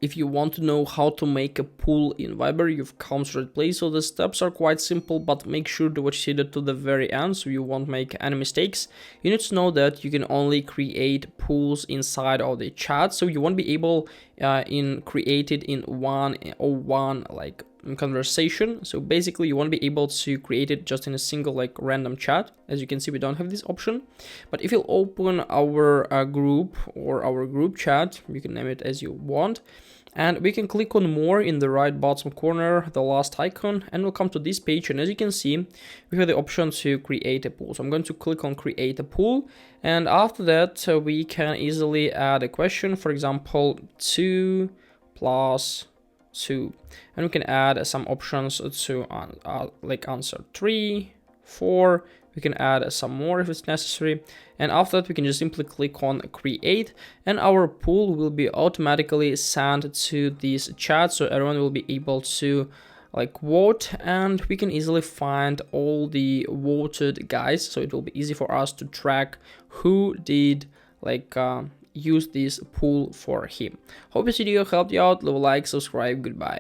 If you want to know how to make a pool in Viber, you've come to the right place. So the steps are quite simple, but make sure to watch it to the very end so you won't make any mistakes. You need to know that you can only create pools inside of the chat, so you won't be able create it in one like conversation. So basically you won't be able to create it just in a single like random chat. As you can see, we don't have this option. But if you open our group or our group chat, you can name it as you want, and we can click on more in the right bottom corner, the last icon, and we'll come to this page. And as you can see, we have the option to create a pool. So I'm going to click on create a pool, and after that we can easily add a question, for example 2 plus 2, and we can add some options to like answer 3, 4. We can add some more if it's necessary, and after that we can just simply click on create, and our pool will be automatically sent to this chat, so everyone will be able to like vote, and we can easily find all the voted guys, so it will be easy for us to track who did like use this pool for him. Hope this video helped you out. Leave a like, subscribe, goodbye.